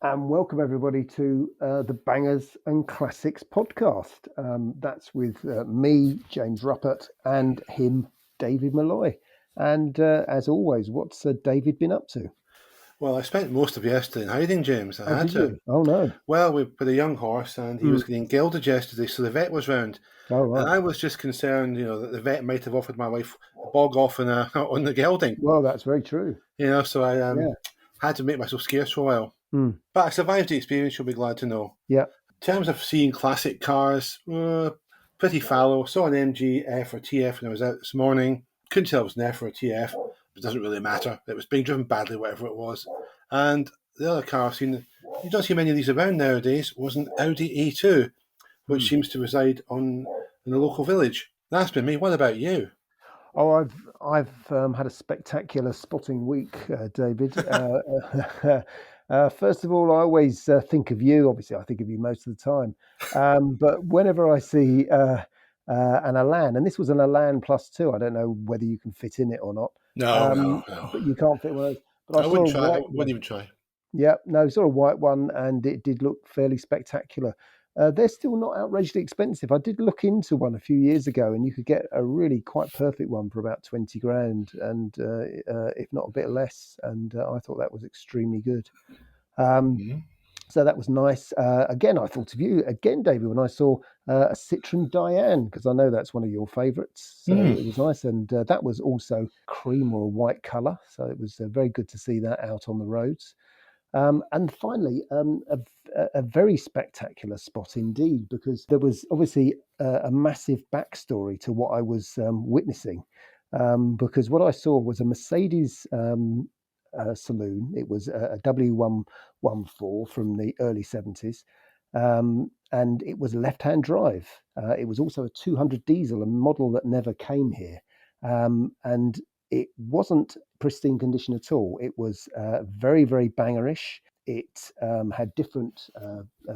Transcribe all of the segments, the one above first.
And welcome everybody to the Bangers and Classics podcast. That's with me, James Ruppert, and him, David Malloy. And as always, what's David been up to? Well, I spent most of yesterday in hiding, James. I Oh, had did to. you? Oh, no. Well, we put a young horse, and he was getting gelded yesterday, so the vet was round, Oh, and right. I was just concerned, that the vet might have offered my wife a bog off on the gelding, Well, that's very true. So I Yeah. had to make myself scarce for a while. Mm. But I survived the experience. You'll be glad to know. Yeah. In terms of seeing classic cars, pretty fallow. Saw an MG F or TF when I was out this morning. Couldn't tell if it was an F or a TF. It doesn't really matter. It was being driven badly, whatever it was. And the other car I've seen, you don't see many of these around nowadays, was an Audi A2, which seems to reside in a local village. That's been me. What about you? Oh, I've had a spectacular spotting week, David. First of all, I always think of you. Obviously, I think of you most of the time. But whenever I see an Elan, and this was an Elan Plus Two, I don't know whether you can fit in it or not. No. But you can't fit one of those. But I I saw wouldn't a try. I white wouldn't one. even try. Yeah, no, saw a white one, and it did look fairly spectacular. They're still not outrageously expensive. I did look into one a few years ago, and you could get a really quite perfect one for about 20 grand, and if not a bit less. And I thought that was extremely good. Um, Mhm. so that was nice. Again, I thought of you again, David, when I saw a Citroen Diane, because I know that's one of your favourites. So Mm. it was nice, and that was also cream or a white colour. So it was very good to see that out on the roads. And finally, a very spectacular spot indeed, because there was obviously a massive backstory to what I was witnessing. Because what I saw was a Mercedes saloon. It was a W114 from the early 70s. And it was a left hand drive. It was also a 200 diesel, a model that never came here. And it wasn't pristine condition at all. It was very, very bangerish. It had different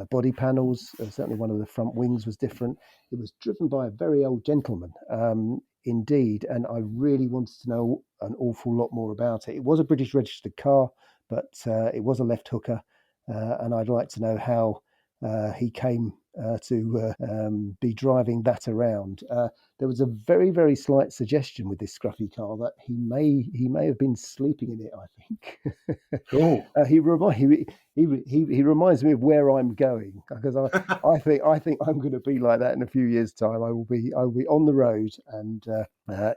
body panels. Certainly, one of the front wings was different. It was driven by a very old gentleman, indeed, and I really wanted to know an awful lot more about it. It was a British registered car, but it was a left hooker, and I'd like to know how he came to be driving that around. There was a very, very slight suggestion with this scruffy car that he may have been sleeping in it. I think Oh. he reminds me of where I'm going, because I think I'm going to be like that in a few years' time. I will be on the road and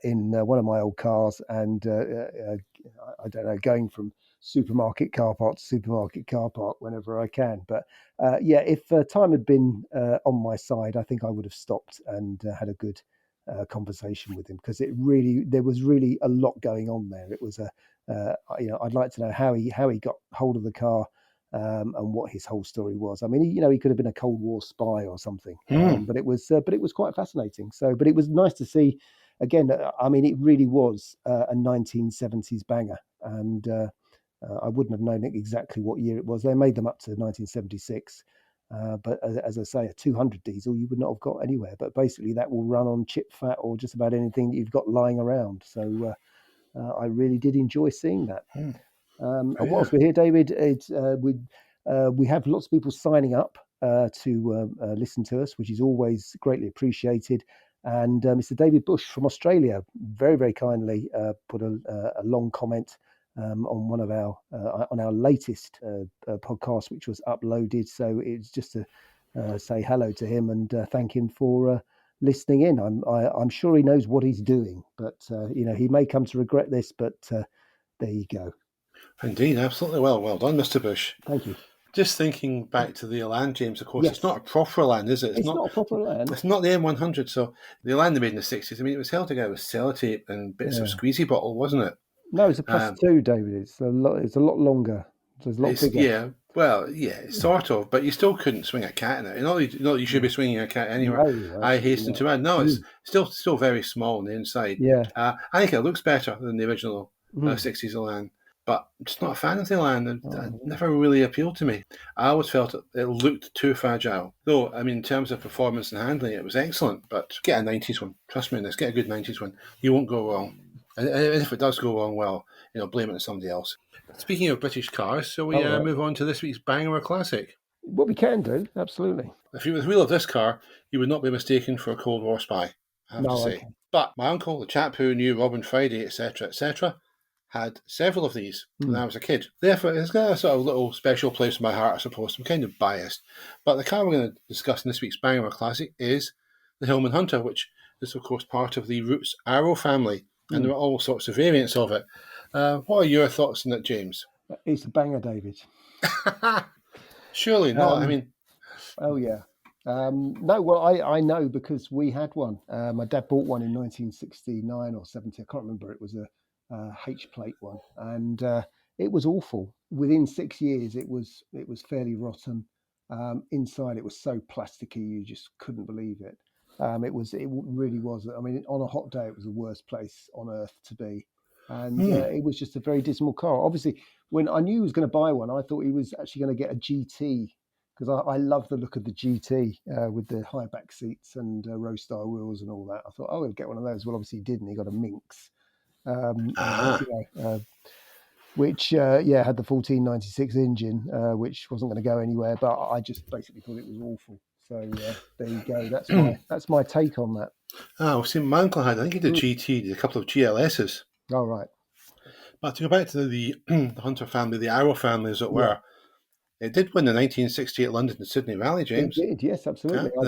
in one of my old cars, and I don't know, going from supermarket car park to supermarket car park whenever I can. But yeah, if time had been on my side, I think I would have stopped and had a good conversation with him, because there was really a lot going on there. It was I'd like to know how he got hold of the car. And what his whole story was. I mean, he could have been a Cold War spy or something, Mm. but it was quite fascinating. So, but it was nice to see. Again, I mean, it really was a 1970s banger, and I wouldn't have known exactly what year it was. They made them up to 1976. But as I say, a 200 diesel you would not have got anywhere. But basically, that will run on chip fat or just about anything that you've got lying around. So I really did enjoy seeing that. Mm. And Yeah. whilst we're here, David, we have lots of people signing up to listen to us, which is always greatly appreciated. And Mr. David Bush from Australia very, very kindly put a long comment on one of our on our latest podcast, which was uploaded. So it's just to say hello to him and thank him for listening in. I'm sure he knows what he's doing, but he may come to regret this. But there you go. Indeed, absolutely. Well done, Mr. Bush. Thank you. Just thinking back to the Elan, James, of course, it's Yes, not a proper Elan, is it? it's not a proper land. It's not the M100. So the Elan they made in the 60s, I mean, it was held together with sellotape and bits of Yeah. squeezy bottle, wasn't it? No, it's a plus Um, two, David. It's a lot. It's a lot longer. So it's a lot bigger. sort of, but you still couldn't swing a cat in it. You should be swinging a cat anywhere. No, I absolutely hasten not. to add, no, it's Mm. still very small on the inside. Yeah. I think it looks better than the original Mm. 60s Elan, but I'm just not a fan of the Elan. It Oh, never really appealed to me. I always felt it looked too fragile. Though, I mean, in terms of performance and handling, it was excellent, but get a 90s one. Trust me on this, get a good 90s one. You won't go wrong. And if it does go wrong, well, blame it on somebody else. Speaking of British cars, so we All right. move on to this week's Bang or Classic. What we can do, absolutely. If you were the wheel of this car, you would not be mistaken for a Cold War spy, I have to No, say. okay. But my uncle, the chap who knew Robin Friday, etc., had several of these when Hmm. I was a kid. Therefore, it's got a sort of little special place in my heart, I suppose. I'm kind of biased. But the car we're going to discuss in this week's Bang or Classic is the Hillman Hunter, which is, of course, part of the Roots Arrow family. And Hmm. there are all sorts of variants of it. What are your thoughts on it, James? It's a banger, David. Surely not. I Um, mean, oh yeah. No, well, I know because we had one. My dad bought one in 1969 or 70. I can't remember. It was a H plate one, and it was awful. Within 6 years, it was fairly rotten. Inside, it was so plasticky, you just couldn't believe it. It really was. I mean, on a hot day, it was the worst place on earth to be, and hmm. it was just a very dismal car. Obviously, when I knew he was going to buy one, I thought he was actually going to get a GT because I love the look of the GT with the high back seats and road style wheels and all that. I thought, oh, he'll get one of those. Well, obviously he didn't. He got a Minx, Ah. which yeah had the 1496 engine, which wasn't going to go anywhere. But I just basically thought it was awful. So there you go. That's my take on that. Ah, well, see, my uncle had, I think he did Mm. GT, did a couple of GLSs. All right. But to go back to the Hunter family, the Arrow family, as it Yeah, were, it did win the 1968 London and Sydney Rally, it James. did. Yes, absolutely. Yeah,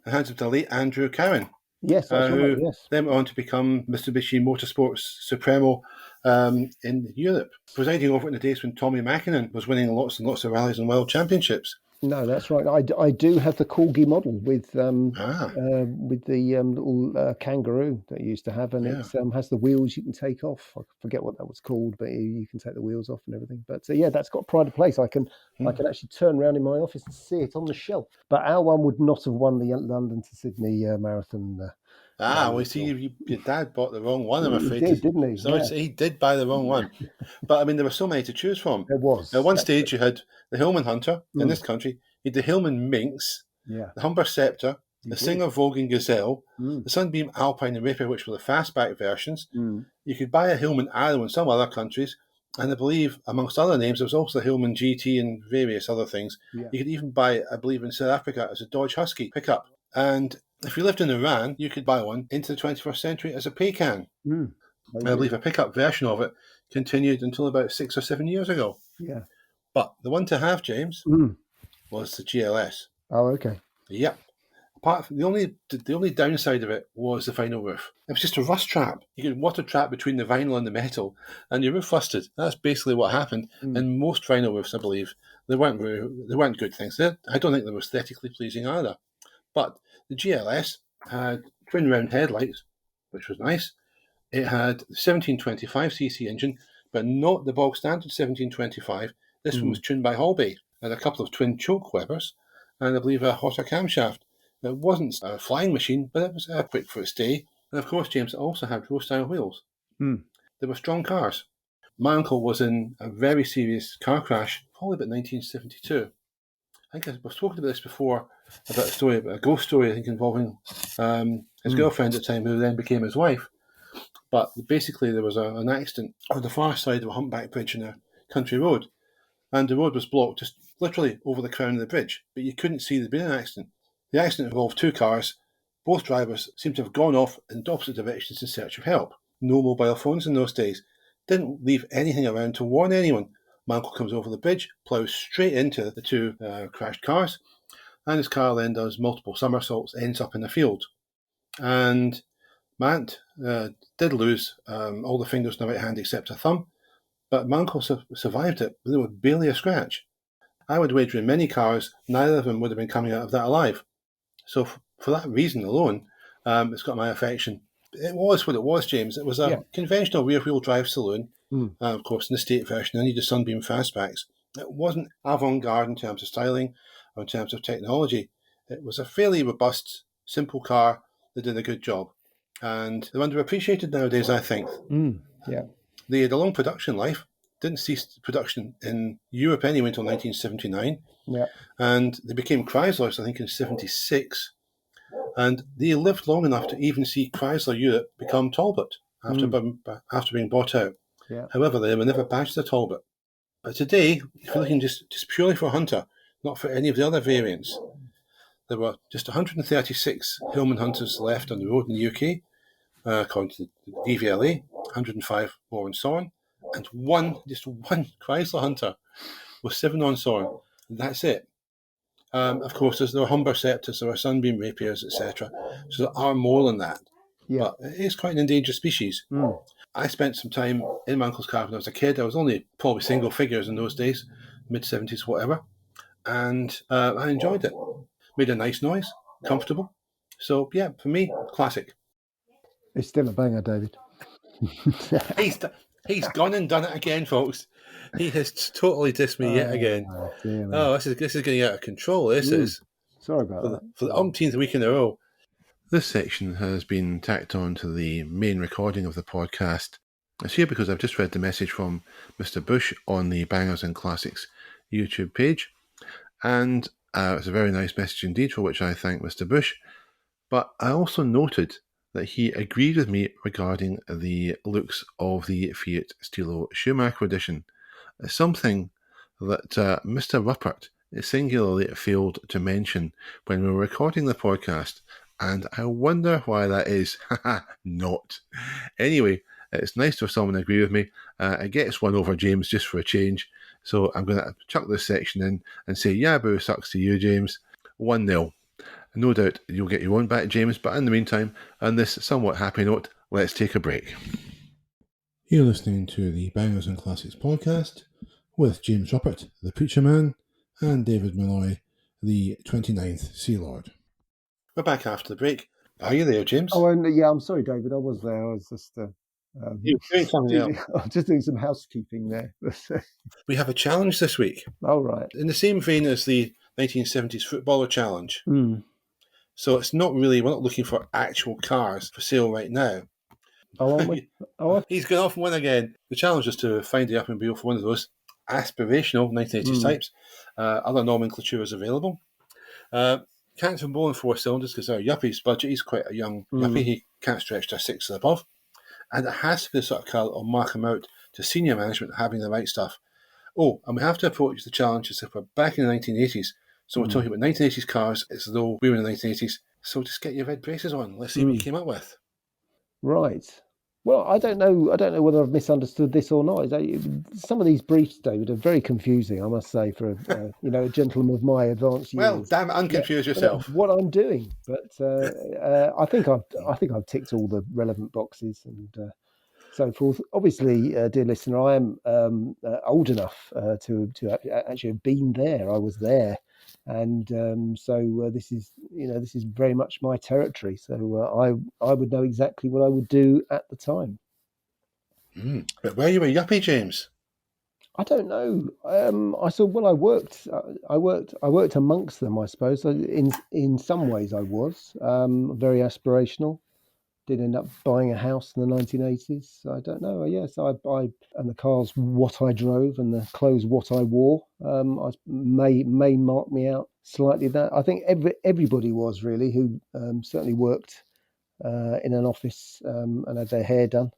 the hands of the late Andrew Cowan, Yes, that's right. who Yes. then went on to become Mitsubishi Motorsports Supremo in Europe, presiding over it in the days when Tommy Mackinnon was winning lots and lots of rallies and world championships. No, that's right. I do have the Corgi model Ah, with the little kangaroo that you used to have, and yeah. it has the wheels you can take off. I forget what that was called, but you can take the wheels off and everything. But yeah, that's got pride of place. I Hmm. can actually turn around in my office and see it on the shelf. But our one would not have won the London to Sydney marathon Ah, rally well, at see, all. your dad bought the wrong one, I'm He afraid. did, didn't he? Sorry to Yeah, say, he did buy the wrong one. But I mean, there were so many to choose from. there At was. one That's stage, you had the Hillman Hunter in mm, this country, you had the Hillman Minx, yeah, the Humber Scepter, you the did. Singer Vogan Gazelle, Mm, the Sunbeam Alpine and Rapier, which were the fastback versions. mm, You could buy a Hillman Arrow in some other countries, and I believe, amongst other names, there was also the Hillman GT and various other things. yeah. You could even buy, I believe, in South Africa as a Dodge Husky pickup. And if you lived in Iran, you could buy one into the 21st century as a Paycan. Mm, very I good. believe a pickup version of it continued until about 6 or 7 years ago. Yeah. But the one to have, James, Mm. was the GLS. Oh, okay. Yep. Apart from the only downside of it was the vinyl roof. It was just a rust trap. You could water trap between the vinyl and the metal, and your roof rusted. That's basically what happened. Mm, And most vinyl roofs, I believe, they weren't good things. I don't think they were aesthetically pleasing either. But the GLS had twin round headlights, which was nice. It had 1725cc engine, but not the bog standard 1725. This one was mm, tuned by Holby. It had a couple of twin choke webbers, and I believe a hotter camshaft. It wasn't a flying machine, but it was quick for its day. And of course, James, it also had road style wheels. mm. They were strong cars. My uncle was in a very serious car crash, probably about 1972. I think I've spoken about this before, about a ghost story, I think, involving his Mm, girlfriend at the time, who then became his wife. But basically, there was an accident on the far side of a humpback bridge in a country road, and the road was blocked just literally over the crown of the bridge, but you couldn't see there'd been an accident. The accident involved two cars. Both drivers seemed to have gone off in opposite directions in search of help. No mobile phones in those days. Didn't leave anything around to warn anyone. My uncle comes over the bridge, ploughs straight into the two crashed cars, and his car then does multiple somersaults, ends up in a field. And my aunt did lose all the fingers on the right hand except a thumb, but my uncle survived it with barely a scratch. I would wager in many cars, neither of them would have been coming out of that alive. So for that reason alone, it's got my affection. It was what it was, James. It was yeah. a conventional rear-wheel drive saloon, Mm, of course, in the state version. I needed Sunbeam fastbacks. It wasn't avant-garde in terms of styling or in terms of technology. It was a fairly robust, simple car that did a good job. And they're underappreciated nowadays, I think. mm, yeah. They had a long production life, didn't cease production in Europe anyway until 1979, Yeah. and they became Chryslers, I think, in 76. And they lived long enough to even see Chrysler Europe become Talbot after, Mm, after being bought out. Yeah. However, they were never badged at all. But today, if you're looking just purely for Hunter, not for any of the other variants, there were just 136 Hillman Hunters left on the road in the UK, according to the DVLA, 105 more on Sorn, and just one Chrysler Hunter with 7 on Sorn. That's it. Of course, there are Humber Scepters, there are Sunbeam Rapiers, etc. So there are more than that. Yeah. But it is quite an endangered species. Mm. I spent some time in my uncle's car when I was a kid. I was only probably single figures in those days, mid-70s, whatever. And I enjoyed it. Made a nice noise, comfortable. So, yeah, for me, classic. It's still a banger, David. He's gone and done it again, folks. He has totally dissed me yet again. Dear me. Oh, this is getting out of control. This is Sorry about for that. the umpteenth week in a row. This section has been tacked on to the main recording of the podcast. It's here because I've just read the message from Mr. Bush on the Bangers and Classics YouTube page, and it's a very nice message indeed, for which I thank Mr. Bush. But I also noted that he agreed with me regarding the looks of the Fiat Stilo Schumacher edition, something that Mr. Ruppert singularly failed to mention when we were recording the podcast, and I wonder why that is. Not. Anyway, it's nice to have someone agree with me. It gets one over James just for a change, so I'm going to chuck this section in and say, yeah, boo, sucks to you, James. 1-0. No doubt you'll get your own back, James, but in the meantime, on this somewhat happy note, let's take a break. You're listening to the Bangers and Classics podcast with James Ruppert, the Preacher Man, and David Malloy, the 29th Sea Lord. We're back after the break. Are you there, James? Oh, and yeah, I'm sorry, David. I was there. I was just You're doing something else. I'm just doing some housekeeping there. We have a challenge this week. Oh, right. In the same vein as the 1970s Footballer Challenge. Mm. So it's not really, we're not looking for actual cars for sale right now. Oh, aren't we? Oh, He's gone off and won again. The challenge is to find the up and wheel for one of those aspirational 1980s types. Other nomenclature is available. Can't have more than 4 cylinders because our yuppie's budget, he's quite a young yuppie. He can't stretch to 6 and above. And it has to be the sort of car that will mark him out to senior management having the right stuff. Oh, and we have to approach the challenge as if we're back in the 1980s. So we're talking about 1980s cars as though we were in the 1980s. So just get your red braces on. Let's see what you came up with. Right. Well, I don't know. I don't know whether I've misunderstood this or not. Some of these briefs, David, are very confusing. I must say, for a gentleman of my advanced years. Well, damn it, unconfuse yourself. What I'm doing, but I think I've ticked all the relevant boxes and so forth. Obviously, dear listener, I am old enough to actually have been there. I was there. And so this is very much my territory. So I would know exactly what I would do at the time. But where you were yuppie, James? I don't know. I worked amongst them, I suppose. In some ways, I was very aspirational. Did end up buying a house in the 1980s. I don't know. Yes, and the cars what I drove and the clothes what I wore. I may mark me out slightly. That I think everybody was really who certainly worked in an office and had their hair done.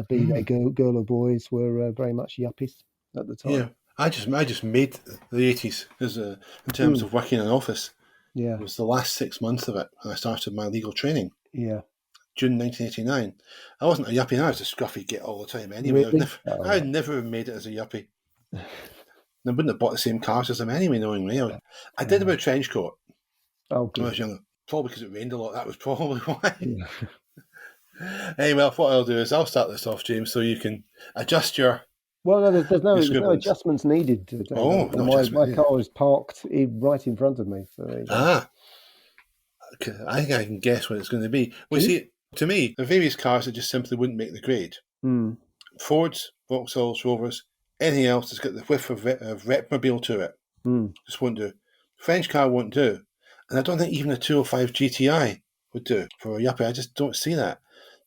Be they girl or boys, were very much yuppies at the time. Yeah, I just made the 80s in terms of working in an office. Yeah, it was the last 6 months of it when I started my legal training. Yeah. June 1989. I wasn't a yuppie. I was a scruffy git all the time anyway. Really? I'd never have made it as a yuppie. I wouldn't have bought the same cars as him anyway, knowing me. I did have a trench coat Oh, when I good. was younger. Probably because it rained a lot. That was probably why. Yeah. Anyway, what I'll do is I'll start this off, James, so you can adjust your... Well, no, there's no scribblings. adjustments needed. Oh, no my adjustment, car is parked right in front of me. So there you go. I think I can guess what it's going to be. Well, see, to me, the various cars that just simply wouldn't make the grade. Fords, Vauxhalls, Rovers, anything else that's got the whiff of Repmobile to it just won't do. French car won't do. And I don't think even a 205 GTI would do for a yuppie. I just don't see that.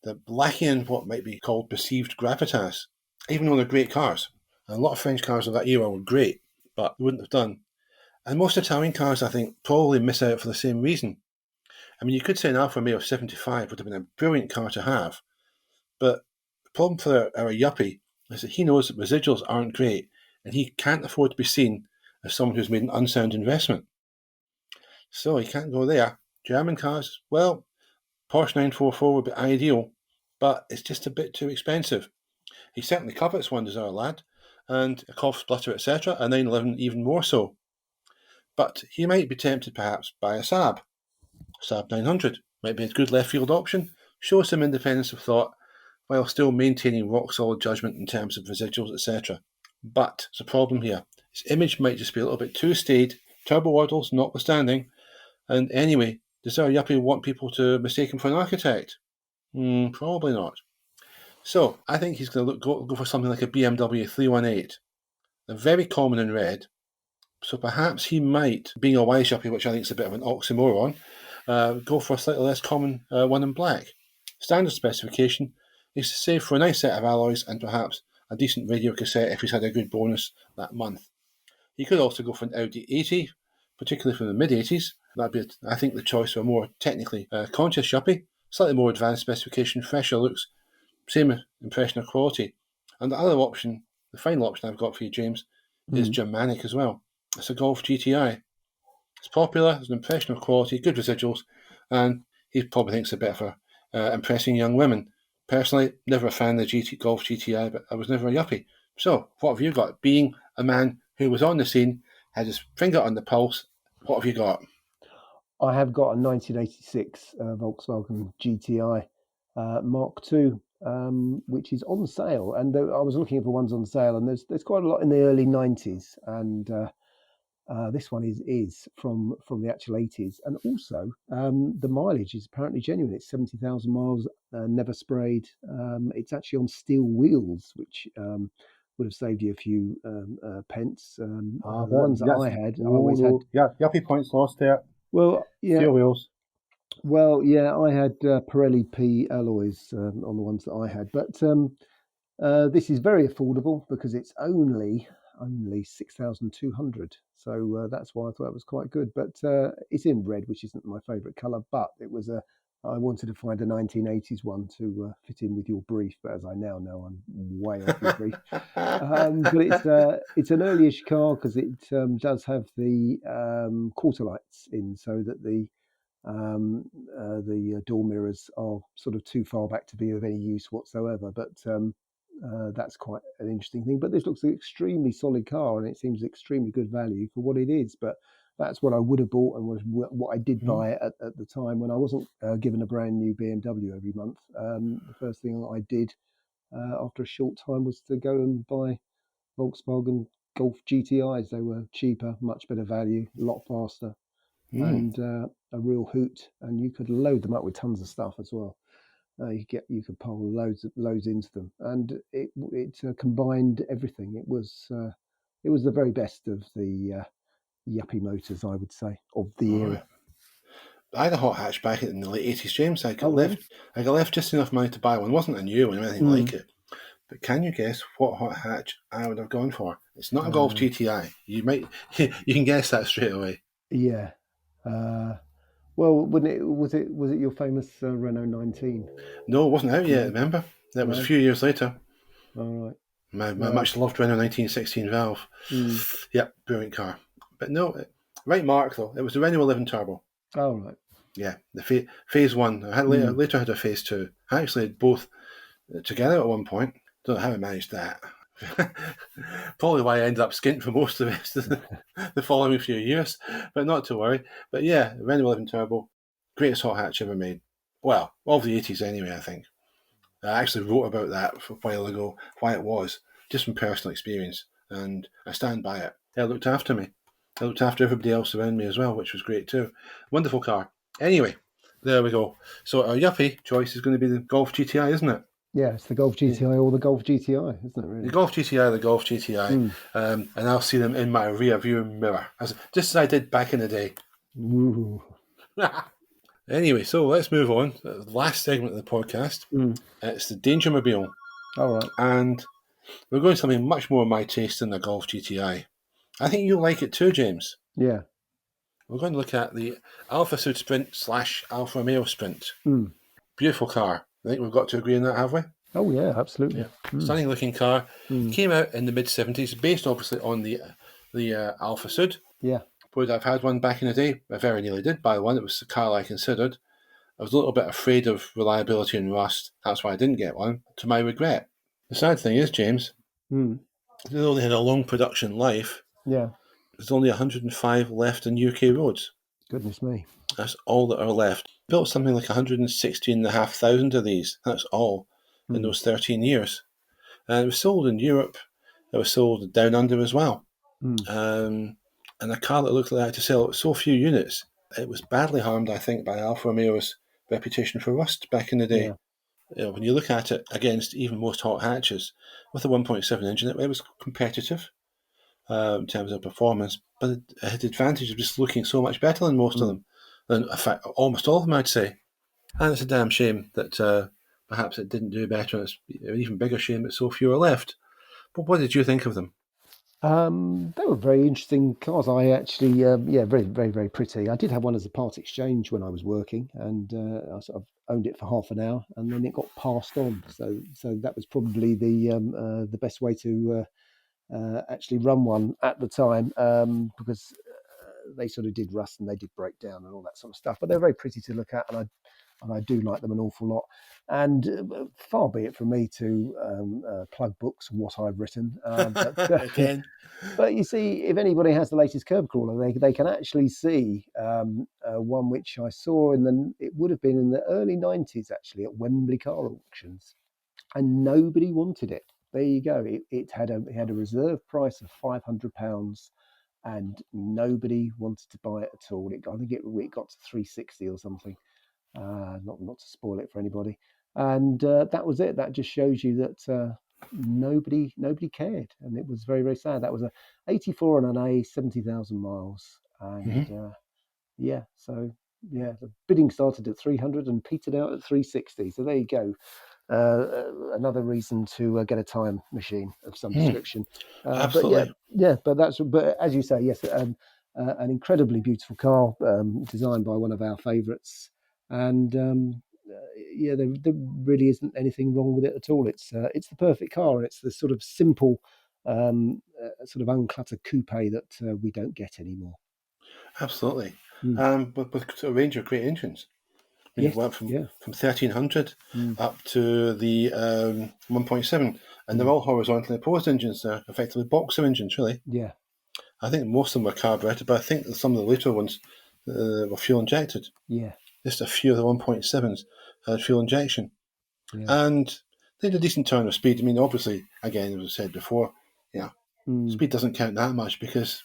They're lacking in what might be called perceived gravitas, even though they're great cars. And a lot of French cars of that era were great, but they wouldn't have done. And most Italian cars, I think, probably miss out for the same reason. I mean, you could say an Alfa Romeo 75 would have been a brilliant car to have, but the problem for our yuppie is that he knows that residuals aren't great, and he can't afford to be seen as someone who's made an unsound investment. So he can't go there. German cars, well, Porsche 944 would be ideal, but it's just a bit too expensive. He certainly covets one, does our lad, and a Cough Splitter, etc., a 911 even more so. But he might be tempted perhaps by a Saab 900. Might be a good left field option, show some independence of thought, while still maintaining rock solid judgment in terms of residuals, etc. But there's a problem here. His image might just be a little bit too staid, turbo waddles notwithstanding, and anyway, does our yuppie want people to mistake him for an architect? Probably not. So I think he's going to go for something like a BMW 318. They're very common in red, so perhaps he might, being a wise yuppie, which I think is a bit of an oxymoron, go for a slightly less common one in black. Standard specification is to save for a nice set of alloys and perhaps a decent radio cassette if he's had a good bonus that month. He could also go for an Audi 80, particularly from the mid-80s. That'd be, I think, the choice for a more technically conscious yuppie. Slightly more advanced specification, fresher looks, same impression of quality. And the other option, the final option I've got for you, James, is Germanic as well. It's a Golf GTI. It's popular, there's an impression of quality, good residuals, and he probably thinks it's better for impressing young women. Personally, never a fan of the Golf GTI, but I was never a yuppie. So, what have you got? Being a man who was on the scene, had his finger on the pulse, what have you got? I have got a 1986 Volkswagen GTI Mark II, which is on sale. And I was looking for ones on sale, and there's quite a lot in the early 90s, and this one is from the actual 80s, and also the mileage is apparently genuine. It's 70,000 miles, never sprayed. It's actually on steel wheels, which would have saved you a few pence. The ones that I had, I always had. Yeah, yuppie points lost there. Well, yeah. Steel wheels. Well, yeah, I had Pirelli P alloys on the ones that I had, but this is very affordable because it's only 6,200. So that's why I thought it was quite good. But it's in red, which isn't my favourite colour. But I wanted to find a 1980s one to fit in with your brief. But as I now know, I'm way off your brief. But it's an earlyish car because it does have the quarter lights in, so that the door mirrors are sort of too far back to be of any use whatsoever. But that's quite an interesting thing. But this looks an extremely solid car, and it seems extremely good value for what it is. But that's what I would have bought, and was what I did buy at the time when I wasn't given a brand new BMW every month. The first thing I did after a short time was to go and buy Volkswagen Golf GTIs. They were cheaper, much better value, a lot faster, and a real hoot. And you could load them up with tons of stuff as well. You could pile loads into them, and it combined everything. It was the very best of the yuppie motors, I would say, of the era. I had a hot hatchback in the late 80s, James. I got really? left just enough money to buy one. It wasn't a new one or anything like it. But can you guess what hot hatch I would have gone for? It's not a Golf GTI. You can guess that straight away. Yeah. Well, was it your famous Renault 19? No, it wasn't out yet. Remember, that was a few years later. All right. My much loved Renault 1916 Valve. Yep, brilliant car. But no, right mark though. It was the Renault 11 Turbo. Oh right. Yeah, the phase one. I had later had a phase two. I actually had both together at one point. Don't know how I managed that. Probably why I ended up skint for most of the rest of the following few years, but not to worry. But yeah, Renault 11 Turbo, greatest hot hatch ever made. Well, of the 80s anyway, I think. I actually wrote about that a while ago, why it was, just from personal experience, and I stand by it. It looked after me. It looked after everybody else around me as well, which was great too. Wonderful car. Anyway, there we go. So our yuppie choice is going to be the Golf GTI, isn't it? Yeah, it's the Golf GTI or the Golf GTI, isn't it, really? The Golf GTI, the Golf GTI. And I'll see them in my rear view mirror, just as I did back in the day. Ooh. Anyway, so let's move on. The last segment of the podcast. It's the Danger Mobile. All right. And we're going to something much more my taste than the Golf GTI. I think you'll like it too, James. Yeah. We're going to look at the Alfa Sud Sprint / Alfa Romeo Sprint. Beautiful car. I think we've got to agree on that, have we? Oh yeah, absolutely. Yeah, stunning looking car. Mm. Came out in the mid 70s, based obviously on the Alpha Sud. Yeah. Would I've had one back in the day? I very nearly did buy one. It was the car I considered. I was a little bit afraid of reliability and rust. That's why I didn't get one, to my regret. The sad thing is, James, Mm. though they had a long production life, Yeah. there's only 105 left on UK roads. Goodness me. That's all that are left. Built something like 116,500 of these. That's all in Mm. those 13 years. And it was sold in Europe. It was sold down under as well. Mm. Um, and a car that looked like that to sell so few units, it was badly harmed, I think, by Alfa Romeo's reputation for rust back in the day. Yeah. When you look at it against even most hot hatches, with a 1.7 engine, it was competitive in terms of performance, but it had the advantage of just looking so much better than most of Mm. them, than in fact almost all of them, I'd say. And it's a damn shame that perhaps it didn't do better. And it's an even bigger shame that so few are left. But what did you think of them? They were very interesting cars. I actually, yeah, very, very, very pretty. I did have one as a part exchange when I was working, and I sort of owned it for half an hour, and then it got passed on. So that was probably the best way to actually run one at the time, because they sort of did rust and they did break down and all that sort of stuff. But they're very pretty to look at, and I do like them an awful lot. And far be it from me to plug books and what I've written, Again. but you see, if anybody has the latest curb crawler, they can actually see one which I saw it would have been in the early 90s actually at Wembley car auctions, and nobody wanted it. There you go. It had a reserve price of £500, and nobody wanted to buy it at all. I think it got to 360 or something. Not to spoil it for anybody. And that was it. That just shows you that nobody cared, and it was very, very sad. That was a 84 and an A, 70,000 miles, and Mm-hmm. yeah. So yeah, the bidding started at 300 and petered out at 360. So there you go. Another reason to get a time machine of some Mm, description. But yeah, absolutely. yeah. But as you say, yes, an incredibly beautiful car, designed by one of our favourites, and yeah, there really isn't anything wrong with it at all. It's the perfect car, and it's the sort of simple, sort of uncluttered coupe that we don't get anymore. Absolutely. Mm. With a range of great engines. You've went Yes, yeah. from 1300 Mm. up to the 1.7, and they're Mm. all horizontally opposed engines. They're effectively boxer engines, really. Yeah, I think most of them were carburetted, but I think some of the later ones were fuel injected. yeah, Just a few of the 1.7s had fuel injection. yeah. And they had a decent turn of speed. I mean, obviously, again, as I said before, yeah, Mm. speed doesn't count that much because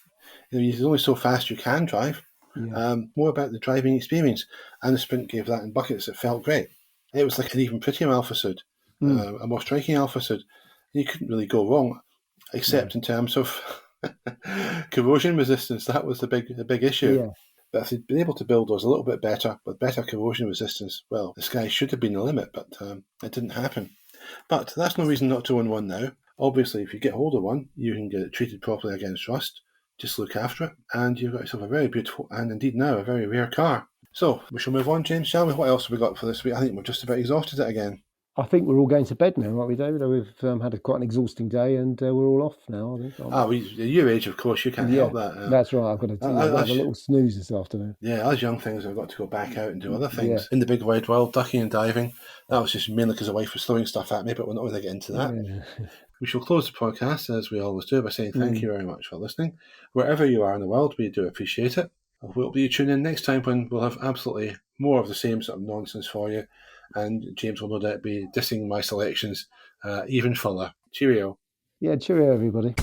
there's only so fast you can drive. Yeah, More about the driving experience, and the Sprint gave that in buckets. It felt great. It was like an even prettier Alpha Sud, mm. a more striking Alpha Sud. You couldn't really go wrong, No, except in terms of corrosion resistance. That was the big issue. yeah. But if they'd been able to build those a little bit better, with better corrosion resistance, well, the sky should have been the limit, but it didn't happen. But that's no reason not to own one now. Obviously, if you get hold of one, you can get it treated properly against rust. Just look after it, and you've got yourself a very beautiful and indeed now a very rare car. So we shall move on, James, shall we? What else have we got for this week? I think we've just about exhausted it again. I think we're all going to bed now, aren't we, David? We've had quite an exhausting day, and we're all off now. I think. At your age, of course, you can't Yeah, help that. that's right. I've got to have a Us, little snooze this afternoon. yeah, us young things have got to go back out and do other Yeah, things in the big wide world, ducking and diving. That was just mainly because the wife was throwing stuff at me, but we're not going to get into that. yeah. We shall close the podcast, as we always do, by saying thank Mm. you very much for listening. Wherever you are in the world, we do appreciate it. I hope you tune in next time when we'll have absolutely more of the same sort of nonsense for you, and James will no doubt be dissing my selections even further. Cheerio. Yeah, cheerio, everybody.